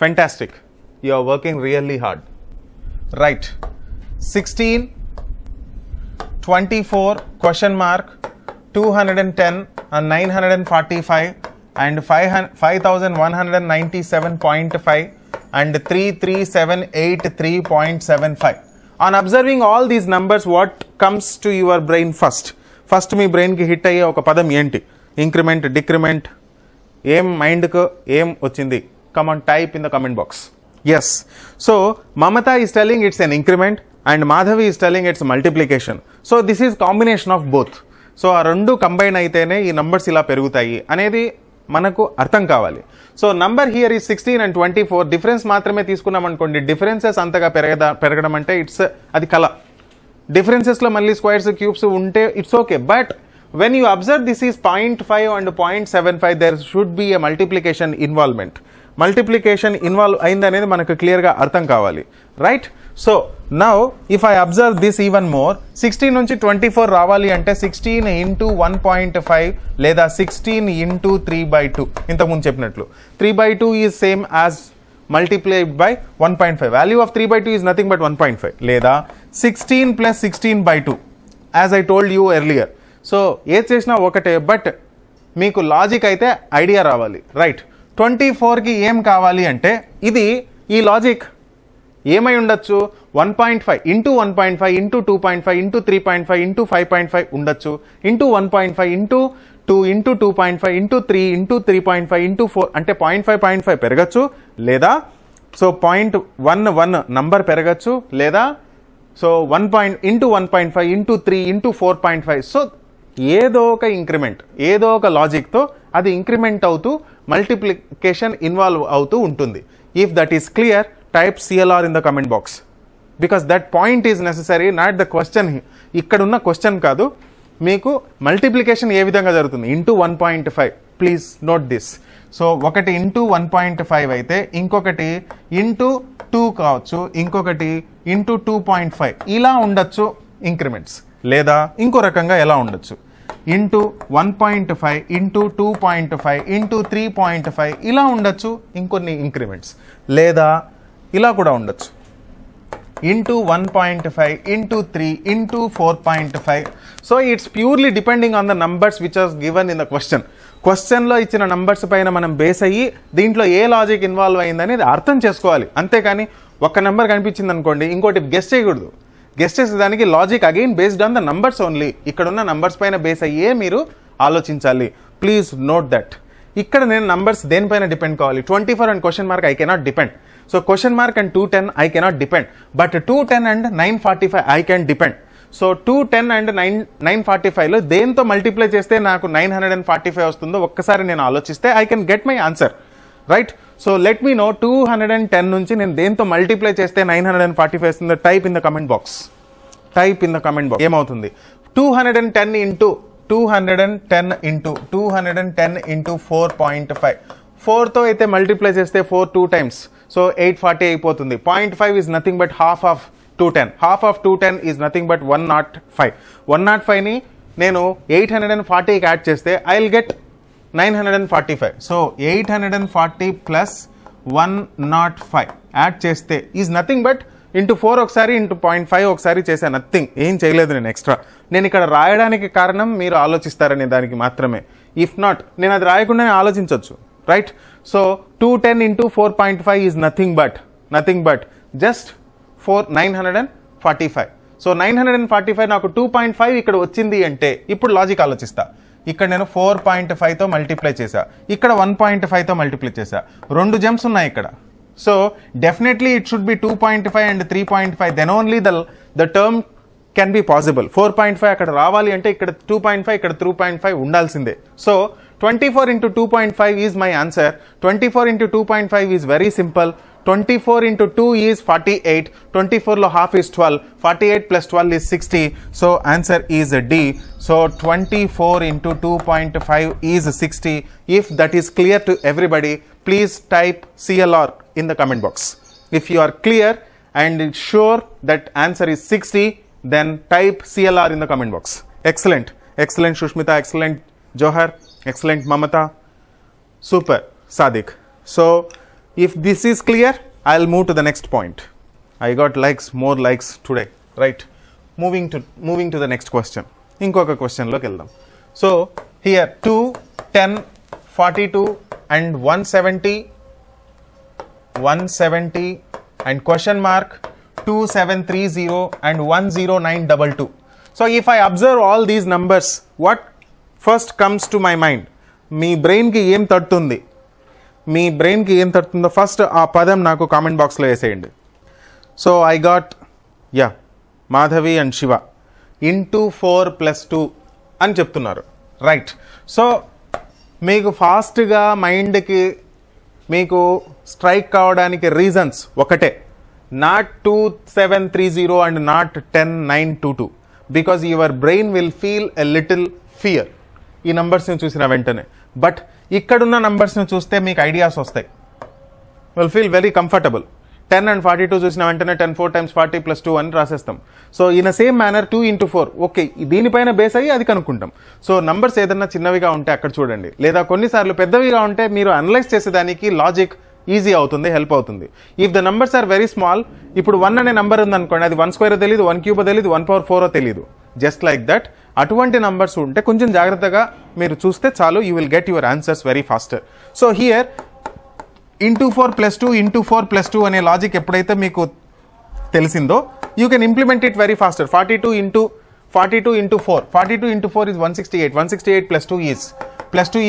Fantastic. You are working really hard. Right. 16, 24, question mark, 210 and 945 and 5197.5 and 3378.3.75. On observing all these numbers, what comes to your brain first? First మీ బ్రెయిన్కి hit అయ్యే ఒక పదం ఏంటి? Increment, decrement, ఏం మైండ్కు ఏం వచ్చింది? Come on, type in the comment box. Yes. So, Mamata is telling it's an increment and Madhavi is telling it's multiplication. So, this is combination of both. So, ఆ రెండు combine అయితేనే ఈ numbers ఇలా పెరుగుతాయి అనేది మనకు అర్థం కావాలి. So number here is 16 and 24. Difference మాత్రమే తీసుకున్నాం అనుకోండి, డిఫరెన్సెస్ అంతగా పెరగడం అంటే అది కళ. డిఫరెన్సెస్లో మళ్ళీ స్క్వేర్స్, క్యూబ్స్ ఉంటే it's okay. But when you observe this is 0.5 and 0.75, there should be a multiplication involvement. Multiplication involve అయిందనేది మనకు క్లియర్గా అర్థం కావాలి, right? So now if I observe this even more, 16 నుంచి 24 రావాలి అంటే 16 ఇంటూ 1.5 లేదా 16 ఇంటూ 3/2. ఇంతకుముందు చెప్పినట్లు 3/2 is same as multiplied by 1.5. Value of 3/2 is nothing but 1.5. లేదా 16 plus 16/2 as I told you earlier. So ఏది చేసినా ఒకటే, బట్ మీకు లాజిక్ అయితే ఐడియా రావాలి, రైట్? 24కి ఏం కావాలి అంటే ఇది ఈ లాజిక్ ఏమై ఉండొచ్చు? 1.5 ఇంటూ 1.5 ఇంటూ 2.5 ఇంటూ 3.5 ఇంటూ 5.5 ఉండొచ్చు, into 1.5 into 2 into 2.5 into 3 into 3.5 into 4 అంటే 0.5 పెరగచ్చు, లేదా సో 0.11 నంబర్ పెరగచ్చు, లేదా so 1 into 1.5 into 3 into 4.5. So ఏదో ఒక ఇంక్రిమెంట్, ఏదో ఒక లాజిక్తో అది ఇంక్రిమెంట్ అవుతూ మల్టిప్లికేషన్ ఇన్వాల్వ్ అవుతూ ఉంటుంది. If that is clear, type CLR in the comment box, because that point is necessary, not the question. ఇక్కడున్న క్వశ్చన్ కాదు, మీకు మల్టిప్లికేషన్ ఏ విధంగా జరుగుతుంది into 1.5. Please note this. So ఒకటి ఇంటూ 1.5 అయితే ఇంకొకటి ఇంటూ 2 కావచ్చు, ఇంకొకటి ఇంటూ 2.5 ఇలా ఉండొచ్చు ఇంక్రిమెంట్స్. లేదా ఇంకో రకంగా ఎలా ఉండొచ్చు? ఇంటూ 1.5 ఇంటూ 2.5 ఇంటూ 3.5 ఇలా ఉండొచ్చు ఇంకొన్ని ఇంక్రిమెంట్స్. లేదా ఇలా కూడా ఉండొచ్చు, into 1.5 into 3 into 4.5. So it's purely depending on the numbers which are given in the question. క్వశ్చన్లో ఇచ్చిన నంబర్స్ పైన మనం బేస్ అయ్యి దీంట్లో ఏ లాజిక్ ఇన్వాల్వ్ అయిందనేది అర్థం చేసుకోవాలి. అంతేకాని ఒక నెంబర్ కనిపించింది అనుకోండి, ఇంకోటి గెస్ చేయకూడదు. గెస్ చేసేదానికి logic again based on the numbers only. ఇక్కడ ఉన్న నంబర్స్ పైన బేస్ అయ్యే మీరు ఆలోచించాలి. Please note that. ఇక్కడ నేను నంబర్స్ దేనిపైన డిపెండ్ కావాలి? 24 and question mark I cannot depend. So question mark and 210 I cannot depend, but 210 and 945 I can depend. So 210 and 945లో దేంతో మల్టిప్లై చేస్తే నాకు 945 వస్తుందో ఒక్కసారి నేను ఆలోచిస్తే I can get my answer, right? So let me no 210 నుంచి నేను దేంతో మల్టిప్లై చేస్తే 945 వస్తుందో. Type in the comment box. Type in the comment box. ఏమవుతుంది? 210 ఇంటూ 210 ఇంటూ 4.5. 4తో అయితే మల్టిప్లై చేస్తే 4 2 టైమ్స్, సో 840 అయిపోతుంది. 0.5 is nothing but half of 210. Half of 210 is nothing but 105. 105ని నేను 840కి యాడ్ చేస్తే I will get 945. So 840 plus 105 add చేస్తే is nothing but into 4 ఒకసారి into 0.5 ఒకసారి చేశాను, నథింగ్, ఏం చేయలేదు నేను ఎక్స్ట్రా. నేను ఇక్కడ రాయడానికి కారణం మీరు ఆలోచిస్తారనే దానికి మాత్రమే. ఇఫ్ నాట్ నేను అది రాయకుండానే ఆలోచించవచ్చు, right? So 210 into 4.5 is nothing but just 945. So 945 నాకు 2.5 ఇక్కడ వచ్చింది అంటే ఇప్పుడు లాజిక్ ఆలోచిస్తా. ఇక్కడ నేను 4.5తో మల్టిప్లై చేశా, ఇక్కడ 1.5తో మల్టిప్లై చేశా. 2 జంప్స్ ఉన్నాయి ఇక్కడ. So definitely it should be 2.5 and 3.5. Then only the term can be possible. 4.5 అక్కడ రావాలి అంటే ఇక్కడ 2.5, ఇక్కడ 3.5 ఉండాల్సిందే. So 24 into 2.5 is my answer. 24 into 2.5 is very simple. 24 into 2 is 48. 24లో half is 12. 48 plus 12 is 60. So answer is D. So 24 into 2.5 is 60. If that is clear to everybody, please type CLR in the comment box. If you are clear and sure that answer is 60, then type CLR in the comment box. Excellent. Excellent Shushmita. Excellent Johar. Excellent Mamata. Super Sadiq. So If this is clear, I'll move to the next point. I got likes, more likes today, right? Moving to the next question. ఇంకొక question లోకి వెళ్దాం. So here 2, 10, 42 and 170 and question mark 2730 and 10922. So if I observe all these numbers, what first comes to my mind? మీ బ్రెయిన్కి ఏం తడుతుంది? మీ బ్రెయిన్కి ఏం తడుతుందో first ఆ పదం నాకు కామెంట్ బాక్స్లో వేసేయండి. So I got Madhavi and Shiva into 4+2 అని చెప్తున్నారు, రైట్? సో మీకు ఫాస్ట్గా మైండ్కి మీకు స్ట్రైక్ కావడానికి రీజన్స్ ఒకటే, not 2730 and not 10922, because your brain will feel a little fear ఈ నంబర్స్ని చూసిన వెంటనే. బట్ ఇక్కడున్న నంబర్స్ని చూస్తే మీకు ఐడియాస్ వస్తాయి, will feel very comfortable. 10 and 42 చూసిన వెంటనే 10 4 times 40 + 2 అని రాసేస్తాం. So in a same manner 2 into 4, okay, దీనిపైన బేస్ అయ్యి అది కనుక్కుంటాం. సో నంబర్స్ ఏదన్నా చిన్నవిగా ఉంటే అక్కడ చూడండి, లేదా కొన్నిసార్లు పెద్దవిగా ఉంటే మీరు అనలైజ్ చేసేదానికి లాజిక్ ఈజీ అవుతుంది, హెల్ప్ అవుతుంది. If the numbers are very small, ఇప్పుడు 1 అనే నంబర్ ఉందనుకోండి, అది 1 square తెలియదు, 1 cube తెలియదు, 1/4 తెలియదు, జస్ట్ లైక్ దట్. అటువంటి నంబర్స్ ఉంటే కొంచెం జాగ్రత్తగా మీరు చూస్తే చాలు, you will get your answers very faster. So here into 4+2 into 4+2 అనే లాజిక్ ఎప్పుడైతే మీకు తెలిసిందో, you can implement it very faster. 42 into 4, 42 into 4 is 168, 168 plus 2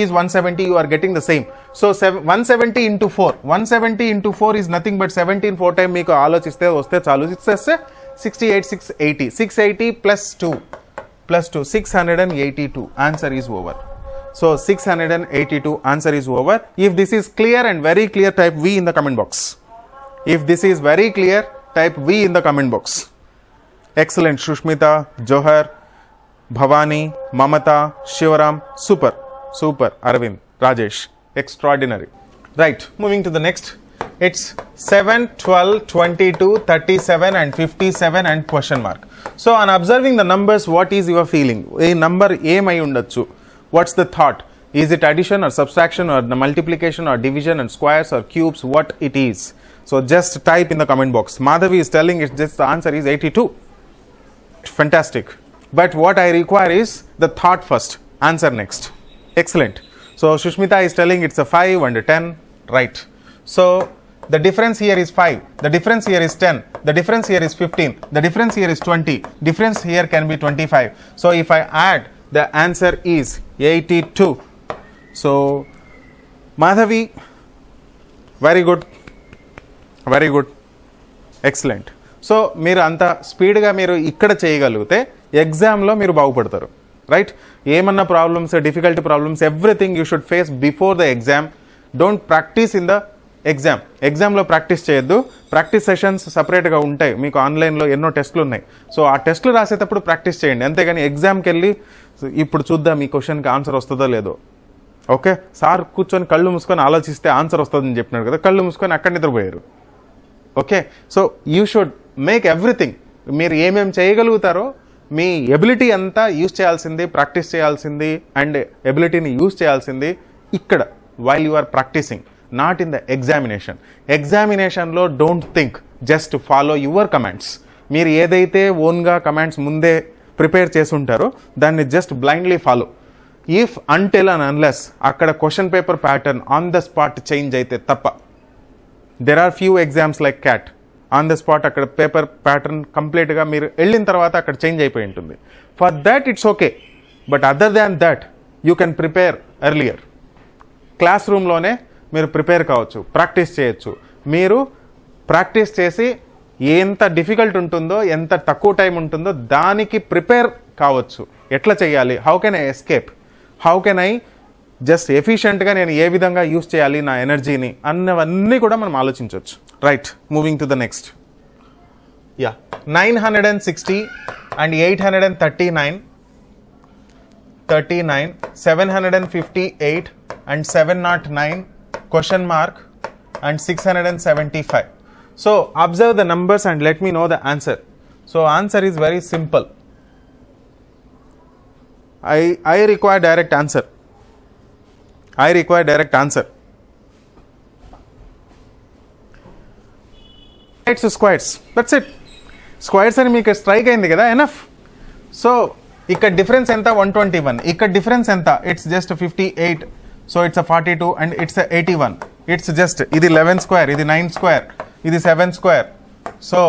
is 170, you are getting the same. So 170 into 4, 170 into 4 is nothing but 17 4 time మీకు ఆలోచిస్తే వస్తే చాలు, ఇస్తే 68 680, 680 plus 2 682, answer is over. So 682, answer is over. If this is clear and very clear, type V in the comment box. If this is very clear, type V in the comment box. Excellent. Shushmita, Johar, Bhavani, Mamata, Shivaram, super. Arvind, Rajesh, extraordinary. Right, moving to the next. It's 7, 12, 22, 37 and 57 and question mark. So on observing the numbers, what is your feeling? A number ఏమై ఉండొచ్చు? What's the thought? Is it addition or subtraction or the multiplication or division and squares or cubes? What it is? So just type in the comment box. Madhavi is telling it, just the answer is 82. Fantastic. But what I require is the thought first, answer next. Excellent. So Shushmita is telling it's a 5 and a 10, right? So the difference here is 5, the difference here is 10, the difference here is 15, the difference here is 20, difference here can be 25. So if I add, the answer is 82. So Madhavi, very good, excellent. So మీరు అంత స్పీడ్గా మీరు ఇక్కడ చేయగలిగితే ఎగ్జామ్లో మీరు బాగుపడతారు, right? ఏమన్నా problems, difficulty problems, everything you should face before the exam. Don't practice in the ఎగ్జామ్లో ప్రాక్టీస్ చేయొద్దు. ప్రాక్టీస్ సెషన్స్ సపరేట్గా ఉంటాయి, మీకు ఆన్లైన్లో ఎన్నో టెస్టులు ఉన్నాయి. సో ఆ టెస్టులు రాసేటప్పుడు ప్రాక్టీస్ చేయండి, అంతేగాని ఎగ్జామ్కి వెళ్ళి ఇప్పుడు చూద్దాం ఈ క్వశ్చన్కి ఆన్సర్ వస్తుందో లేదో. ఓకే, సార్ కూర్చొని కళ్ళు మూసుకొని ఆలోచిస్తే ఆన్సర్ వస్తుందని చెప్పినాడు కదా, కళ్ళు మూసుకొని అక్కడ నిద్రపోయారు. Okay, so you should make everything. మీరు ఏమేమి చేయగలుగుతారో మీ ఎబిలిటీ అంతా యూజ్ చేయాల్సింది, ప్రాక్టీస్ చేయాల్సింది, అండ్ ఎబిలిటీని యూజ్ చేయాల్సింది ఇక్కడ while you are practising, not in the ఎగ్జామినేషన్లో don't think, just follow your commands. మీరు ఏదైతే ఓన్గా కమాండ్స్ ముందే ప్రిపేర్ చేసి ఉంటారో దాన్ని just blindly follow. If until and unless అక్కడ question paper pattern on the spot change అయితే తప్ప. There are few exams like cat, on the spot అక్కడ పేపర్ ప్యాటర్న్ కంప్లీట్గా మీరు వెళ్ళిన తర్వాత అక్కడ చేంజ్ అయిపోయి ఉంటుంది. For that it's okay, but other than that you can prepare earlier. Class రూమ్లోనే మీరు ప్రిపేర్ కావచ్చు, ప్రాక్టీస్ చేయొచ్చు. మీరు ప్రాక్టీస్ చేసి ఎంత డిఫికల్ట్ ఉంటుందో, ఎంత తక్కువ టైం ఉంటుందో దానికి ప్రిపేర్ కావచ్చు. ఎట్లా చేయాలి, how can I escape, how can I just ఎఫిషియెంట్గా నేను ఏ విధంగా యూస్ చేయాలి నా ఎనర్జీని అన్నవన్నీ కూడా మనం ఆలోచించవచ్చు. Right, moving to the next. 960 and 839, 758 and 709, question mark, and 675. So observe the numbers and let me know the answer. So answer is very simple. I require direct answer. It's squares. That's it. Squares అని మీకు strike అయింది కదా, enough. So ఇక్కడ difference ఎంత, 121. ఇక్కడ difference ఎంత, it's just 58. So it's 42 and it's 81. It's just ఇది 11 square, ఇది 9 స్క్వేర్, ఇది 7 స్క్వేర్. సో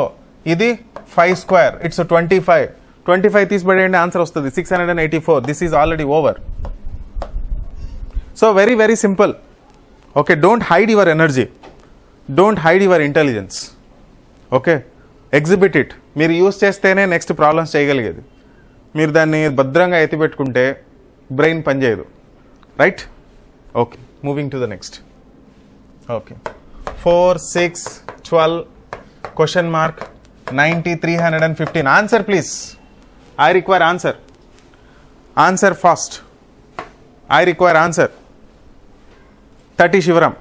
ఇది 5 స్క్వేర్, ఇట్స్ 25. 25 తీసిపడేయండి, ఆన్సర్ వస్తుంది 684. This is already over. So very very simple. Okay, don't hide your energy, don't hide your intelligence. Okay, exhibit it. మీరు use చేస్తేనే next problems చేయగలిగేది. మీరు దాన్ని భద్రంగా ఎత్తిపెట్టుకుంటే బ్రెయిన్ పనిచేయదు. Right? Okay, moving to the next. Okay, 4, 6, 12, question mark, 90, 315. Answer please. I require answer. Answer fast. I require answer. 30 Shivaram.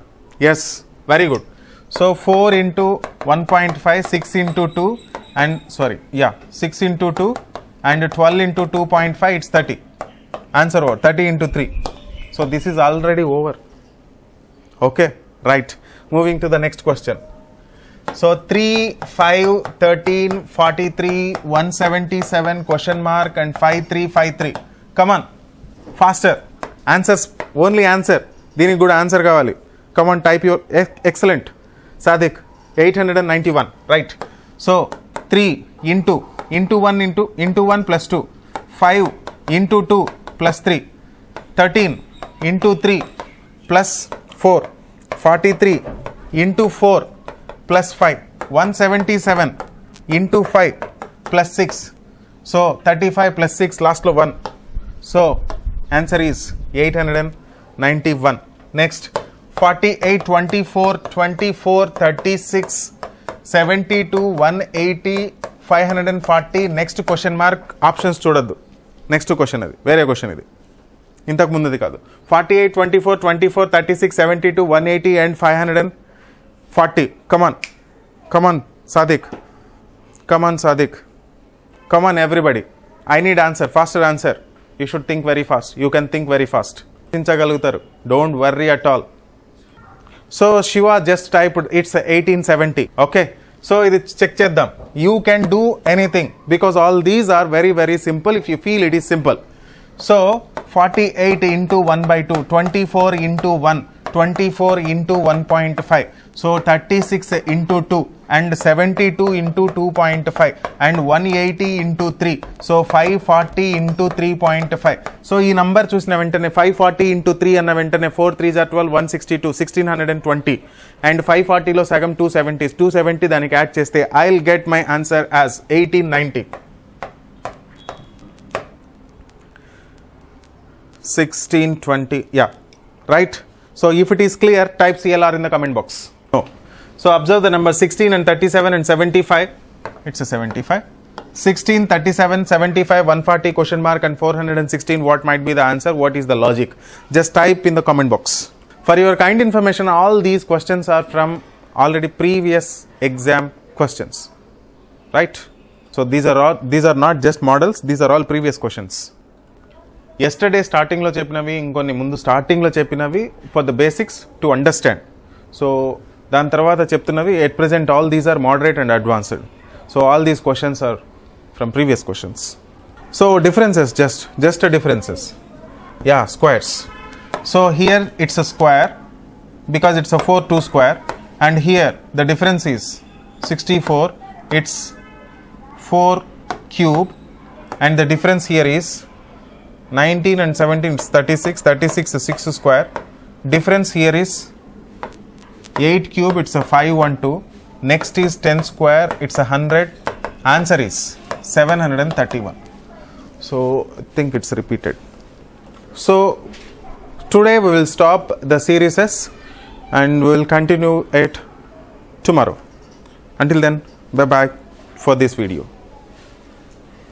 Yes, very good. So 4 into 1.5, 6 into 2 and 6 into 2 and 12 into 2.5, it's 30. Answer over, 30 into 3. So this is already over. Okay, right. Moving to the next question. So 3, 5, 13, 43, 177, question mark and 5353. Come on, faster. Answers, only answer. దీనికి కూడా answer కావాలి. Come on, type your. Excellent Sadiq. 891. Right. So 3 into 1 into 1 plus 2, 5 into 2 plus 3, 13 into 3 plus 4, 43 into 4 plus 5, 177 into 5 plus 6. So 35 plus 6, లాస్ట్లో 1. So answer is 891. Next, 48, 24, 24, 36, 72, 180, 540. Next question mark. Options చూడద్దు. Next question అది, వేరే question ఇది, ఇంతకు ముందుది కాదు. 48, 24, 24, 36, 72, 180 and 540. Come on, come on, Sadiq. Come on, Sadiq. Come on, everybody. I need answer. Faster answer. You should think very fast. You can think very fast. చించగలుగుతారు. Don't worry at all. So Shiva just typed it's 1870. Okay, so ఇది check చేద్దాం. You can do anything because all these are very very simple if you feel it is simple. So 48 into 1/2, 24 into 1, 24 into 1.5. So 36 into 2 and 72 into 2.5 and 180 into 3. So 540 into 3.5. So ఈ number చూసిన వెంటనే 540 into 3 అన్న వెంటనే 4 3s are 12, 162, 1620 and 540లో సగం 270 దానికి add చేస్తే I'll get my answer as 1890. 1620. Yeah, right. So if it is clear, type CLR in the comment box. No. So observe the number 16 and 37 and 75. It's a 75. 16, 37, 75, 140 question mark and 416. What might be the answer? What is the logic? Just type in the comment box. For your kind information, all these questions are from already previous exam questions. Right? So these are not just models. These are all previous questions. Yesterday స్టార్టింగ్లో చెప్పినవి, ఇంకొన్ని ముందు స్టార్టింగ్లో చెప్పినవి for the basics to understand. So దాని తర్వాత చెప్తున్నవి at present all these are moderate and advanced. So all these questions are from previous questions. So differences, just differences. Yeah, squares. So here it's a square because it's a 4 2 square and here the difference is 64. It's 4 cube and the difference here is 19 and 17, it's 36. 36 is 6 square. Difference here is 8 cube, it's a 512. Next is 10 square, it's 100. Answer is 731. So I think it's repeated. So today we will stop the series and we will continue it tomorrow. Until then, bye bye for this video.